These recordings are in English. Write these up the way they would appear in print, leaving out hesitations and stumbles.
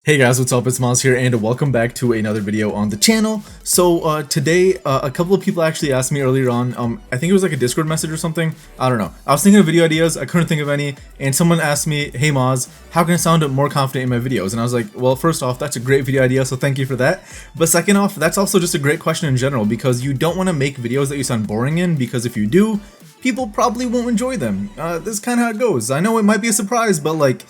Hey guys, what's up? It's Muaaz here and welcome back to another video on the channel. So today a couple of people actually asked me earlier on, I think it was like a Discord message or something, I don't know. I was thinking of video ideas, I couldn't think of any, and someone asked me, hey Muaaz, how can I sound more confident in my videos? And I was like, well, first off, that's a great video idea, so thank you for that. But second off, that's also just a great question in general, because you don't want to make videos that you sound boring in, because if you do, people probably won't enjoy them. This is kind of how it goes. I know it might be a surprise, but like,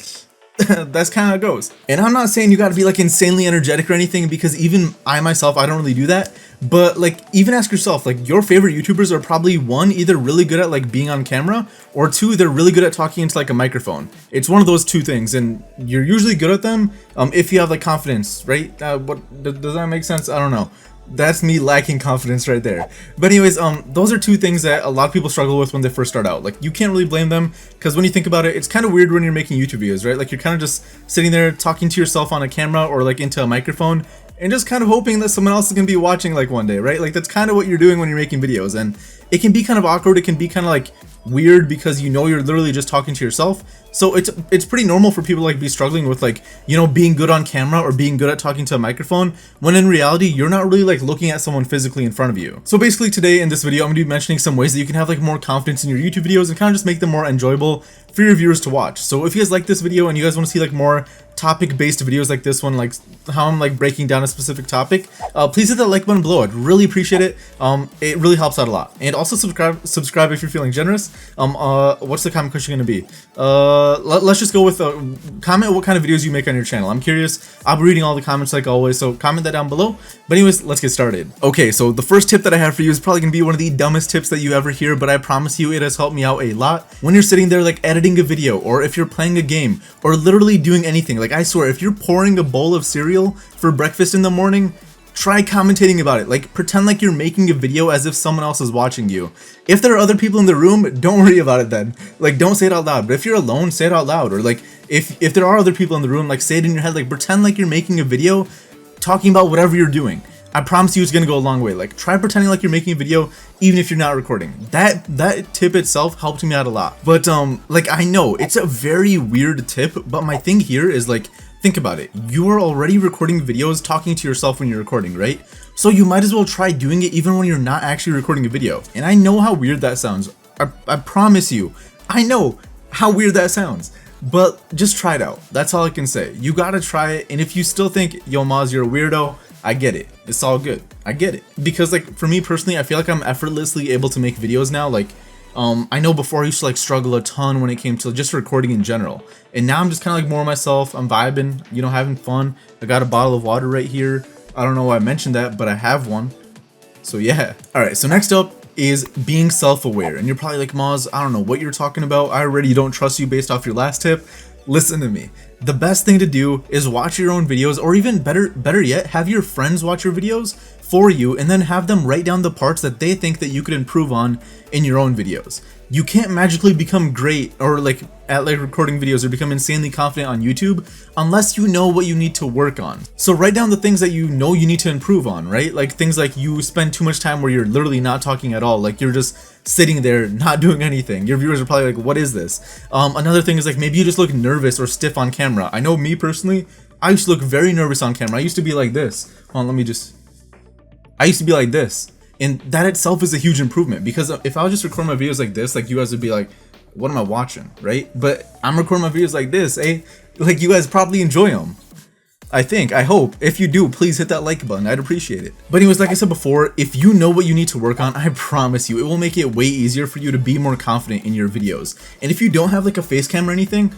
that's kind of how it goes. And I'm not saying you got to be like insanely energetic or anything, because even I myself, I don't really do that. But like, even ask yourself, like, your favorite YouTubers are probably one, either really good at like being on camera, or two, they're really good at talking into like a microphone. It's one of those two things, and you're usually good at them if you have like confidence, right? What does that make sense? I don't know. That's me lacking confidence right there. But anyways, those are two things that a lot of people struggle with when they first start out. Like, you can't really blame them, because when you think about it, it's kind of weird when you're making YouTube videos, right? Like, you're kind of just sitting there talking to yourself on a camera or like into a microphone and just kind of hoping that someone else is gonna be watching like one day, right? Like, that's kind of what you're doing when you're making videos, and it can be kind of awkward. It can be kind of like weird, because you know you're literally just talking to yourself. So it's pretty normal for people to like be struggling with, like, you know, being good on camera or being good at talking to a microphone, when in reality you're not really like looking at someone physically in front of you. So basically today in this video I'm gonna be mentioning some ways that you can have like more confidence in your YouTube videos and kind of just make them more enjoyable for your viewers to watch. So if you guys like this video and you guys want to see like more topic-based videos like this one, like how I'm like breaking down a specific topic, please hit that like button below. I'd really appreciate it. It really helps out a lot. And also subscribe if you're feeling generous. What's the comment question gonna be? Let's just go with comment what kind of videos you make on your channel. I'm curious. I'll be reading all the comments like always, so comment that down below. But anyways, let's get started. Okay, so the first tip that I have for you is probably gonna be one of the dumbest tips that you ever hear, but I promise you it has helped me out a lot. When you're sitting there like editing a video, or if you're playing a game, or literally doing anything, like, I swear, if you're pouring a bowl of cereal for breakfast in the morning, try commentating about it. Like, pretend like you're making a video as if someone else is watching you. If there are other people in the room, don't worry about it then. Like, don't say it out loud. But if you're alone, say it out loud. Or like, if there are other people in the room, like, say it in your head. Like, pretend like you're making a video talking about whatever you're doing. I promise you it's gonna go a long way. Like, try pretending like you're making a video even if you're not recording. That tip itself helped me out a lot. But like, I know it's a very weird tip, but my thing here is, like, think about it. You are already recording videos talking to yourself when you're recording, right? So you might as well try doing it even when you're not actually recording a video. And I know how weird that sounds. I promise you, I know how weird that sounds. But just try it out. That's all I can say. You gotta try it. And if you still think, yo Muaaz, you're a weirdo, I get it. It's all good. I get it. Because like, for me personally, I feel like I'm effortlessly able to make videos now. Like, I know before I used to like struggle a ton when it came to just recording in general. And now I'm just kind of like more myself. I'm vibing, you know, having fun. I got a bottle of water right here. I don't know why I mentioned that, but I have one. So yeah. Alright, so next up is being self-aware. And you're probably like, Muaaz, I don't know what you're talking about. I already don't trust you based off your last tip. Listen to me. The best thing to do is watch your own videos, or even better yet, have your friends watch your videos for you and then have them write down the parts that they think that you could improve on in your own videos. You can't magically become great or like at like recording videos or become insanely confident on YouTube unless you know what you need to work on. So write down the things that you know you need to improve on, right? Like things like you spend too much time where you're literally not talking at all, like you're just sitting there not doing anything. Your viewers are probably like, what is this? Another thing is like, maybe you just look nervous or stiff on camera. I know me personally, I used to look very nervous on camera. I used to be like this. Hold on, I used to be like this. And that itself is a huge improvement, because if I was just recording my videos like this, like, you guys would be like, what am I watching, right? But I'm recording my videos like this, eh? Like, you guys probably enjoy them. I think, I hope. If you do, please hit that like button. I'd appreciate it. But anyways, like I said before, if you know what you need to work on, I promise you, it will make it way easier for you to be more confident in your videos. And if you don't have like a face cam or anything,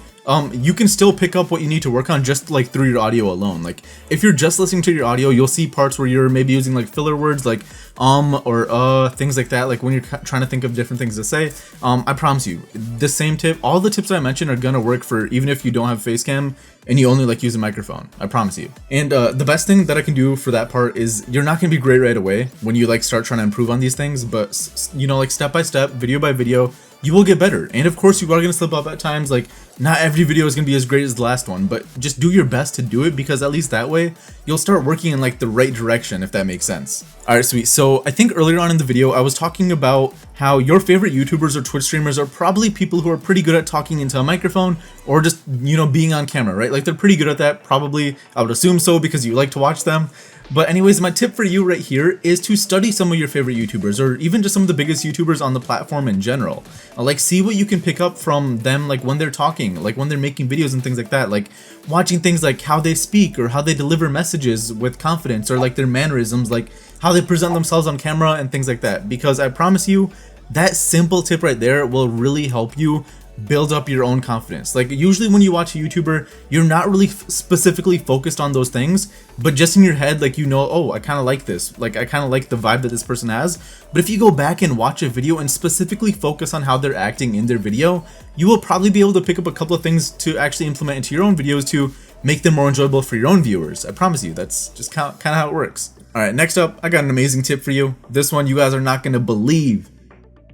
you can still pick up what you need to work on just like through your audio alone. Like, if you're just listening to your audio, you'll see parts where you're maybe using like filler words like or things like that, like when you're trying to think of different things to say. I promise you, the same tip, all the tips I mentioned are gonna work for even if you don't have face cam and you only like use a microphone. I promise you. And the best thing that I can do for that part is, you're not gonna be great right away when you like start trying to improve on these things, but you know, like step by step, video by video, you will get better. And of course, you are gonna slip up at times. Like, not every video is gonna be as great as the last one, but just do your best to do it, because at least that way you'll start working in like the right direction, if that makes sense. Alright, sweet. So I think earlier on in the video I was talking about how your favorite YouTubers or Twitch streamers are probably people who are pretty good at talking into a microphone or just, you know, being on camera, right? Like they're pretty good at that, probably. I would assume so because you like to watch them. But anyways, my tip for you right here is to study some of your favorite YouTubers or even just some of the biggest YouTubers on the platform in general. Like see what you can pick up from them, like when they're talking, like when they're making videos and things like that, like watching things like how they speak or how they deliver messages with confidence or like their mannerisms, like how they present themselves on camera and things like that. Because I promise you, that simple tip right there will really help you build up your own confidence. Like usually when you watch a YouTuber, you're not really specifically focused on those things, but just in your head, like, you know, oh, I kind of like this, like I kind of like the vibe that this person has. But if you go back and watch a video and specifically focus on how they're acting in their video, you will probably be able to pick up a couple of things to actually implement into your own videos to make them more enjoyable for your own viewers. I promise you, that's just kind of how it works. All right, next up, I got an amazing tip for you. This one you guys are not going to believe.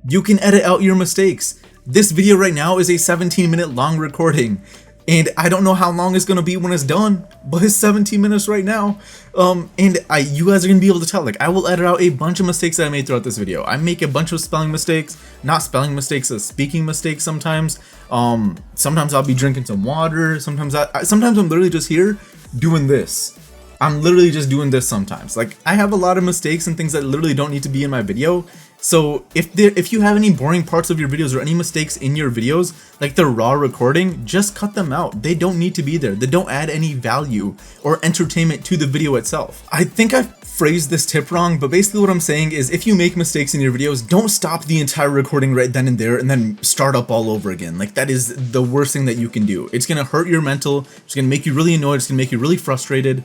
You can edit out your mistakes. This video right now is a 17-minute long recording, and I don't know how long it's gonna be when it's done, but it's 17 minutes right now. And you guys are gonna be able to tell, like, I will edit out a bunch of mistakes that I made throughout this video. I make a bunch of spelling mistakes, not spelling mistakes, speaking mistakes sometimes. Sometimes I'll be drinking some water. Sometimes I'm literally just here doing this. I'm literally just doing this sometimes. Like, I have a lot of mistakes and things that literally don't need to be in my video. So if you have any boring parts of your videos or any mistakes in your videos, like the raw recording, just cut them out. They don't need to be there. They don't add any value or entertainment to the video itself. I think I phrased this tip wrong, but basically what I'm saying is if you make mistakes in your videos, don't stop the entire recording right then and there and then start up all over again. Like, that is the worst thing that you can do. It's gonna hurt your mental. It's gonna make you really annoyed. It's gonna make you really frustrated.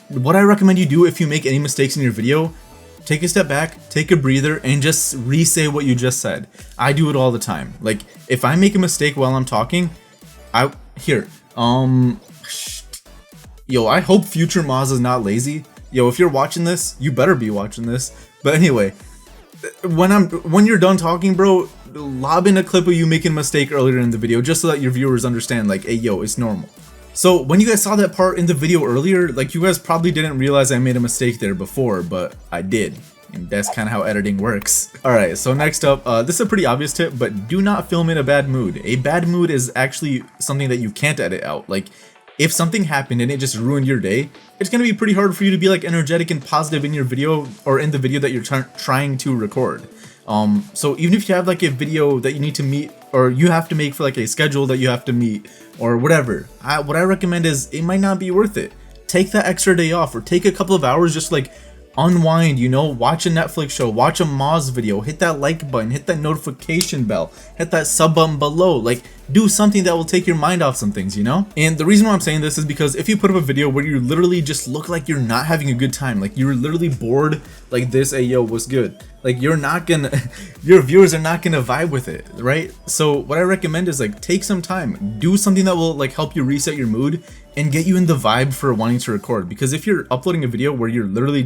What I recommend you do if you make any mistakes in your video, take a step back, take a breather, and just re-say what you just said. I do it all the time. Like, if I make a mistake while I'm talking, I hope future Muaaz is not lazy. Yo, if you're watching this, you better be watching this. But anyway, when you're done talking, bro, lob in a clip of you making a mistake earlier in the video just so that your viewers understand, like, hey, yo, it's normal. So when you guys saw that part in the video earlier, like, you guys probably didn't realize I made a mistake there before, but I did. And that's kind of how editing works. Alright, so next up, this is a pretty obvious tip, but do not film in a bad mood. A bad mood is actually something that you can't edit out. Like, if something happened and it just ruined your day, it's going to be pretty hard for you to be like energetic and positive in your video or in the video that you're trying to record. So even if you have like a video that you need to meet or you have to make for like a schedule that you have to meet or whatever, what I recommend is it might not be worth it. Take that extra day off or take a couple of hours just like unwind, you know, watch a Netflix show, watch a Muaaz video, hit that like button, hit that notification bell, hit that sub button below, like do something that will take your mind off some things, you know? And the reason why I'm saying this is because if you put up a video where you literally just look like you're not having a good time, like you're literally bored like this, hey yo, what's good? Like you're not gonna, your viewers are not gonna vibe with it, right? So what I recommend is like take some time, do something that will like help you reset your mood and get you in the vibe for wanting to record. Because if you're uploading a video where you literally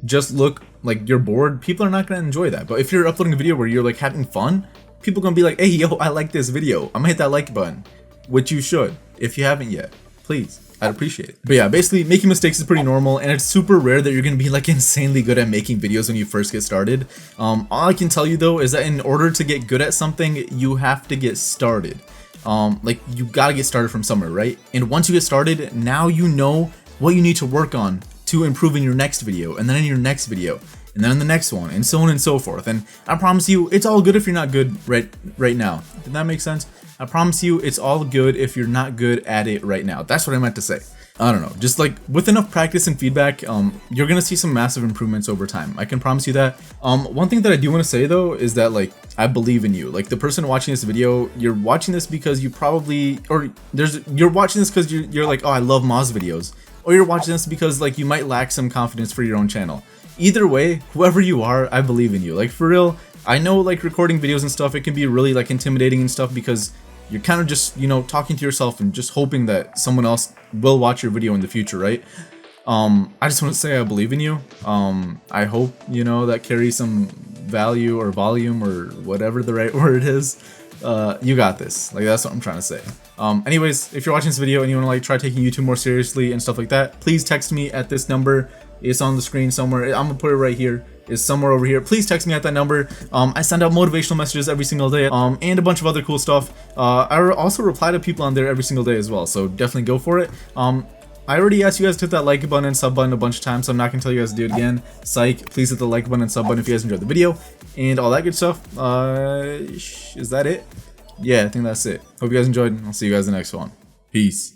just look like you're bored, people are not gonna enjoy that. But if you're uploading a video where you're like having fun, people are gonna be like, hey yo, I like this video, I'm gonna hit that like button, which you should if you haven't yet. Please, I'd appreciate it. But yeah, basically making mistakes is pretty normal, and it's super rare that you're gonna be like insanely good at making videos when you first get started. All I can tell you though is that in order to get good at something, you have to get started. Like you gotta get started from somewhere, right? And once you get started, now you know what you need to work on to improve in your next video, and then in your next video, and then in the next one, and so on and so forth. And I promise you, it's all good if you're not good right now. Did that make sense? I promise you, it's all good if you're not good at it right now. That's what I meant to say. I don't know, just like with enough practice and feedback, you're gonna see some massive improvements over time. I can promise you that. One thing that I do want to say though is that like I believe in you. Like the person watching this video, you're watching this because you probably, or you're watching this because you're like, oh, I love Muaaz videos, or you're watching this because like you might lack some confidence for your own channel. Either way, whoever you are, I believe in you. Like for real, I know like recording videos and stuff, it can be really like intimidating and stuff because you're kind of just, you know, talking to yourself and just hoping that someone else will watch your video in the future, right? I just want to say I believe in you. I hope, you know, that carries some value or volume or whatever the right word is. You got this. Like, that's what I'm trying to say. Anyways, if you're watching this video and you want to like try taking YouTube more seriously and stuff like that, please text me at this number. It's on the screen somewhere. I'm gonna put it right here. is somewhere over here. Please text me at that number. I send out motivational messages every single day, and a bunch of other cool stuff. I also reply to people on there every single day as well, so definitely go for it. I already asked you guys to hit that like button and sub button a bunch of times, so I'm not gonna tell you guys to do it again. Psych, please hit the like button and sub button if you guys enjoyed the video, and all that good stuff. Is that it? Yeah, I think that's it. Hope you guys enjoyed, and I'll see you guys in the next one. Peace.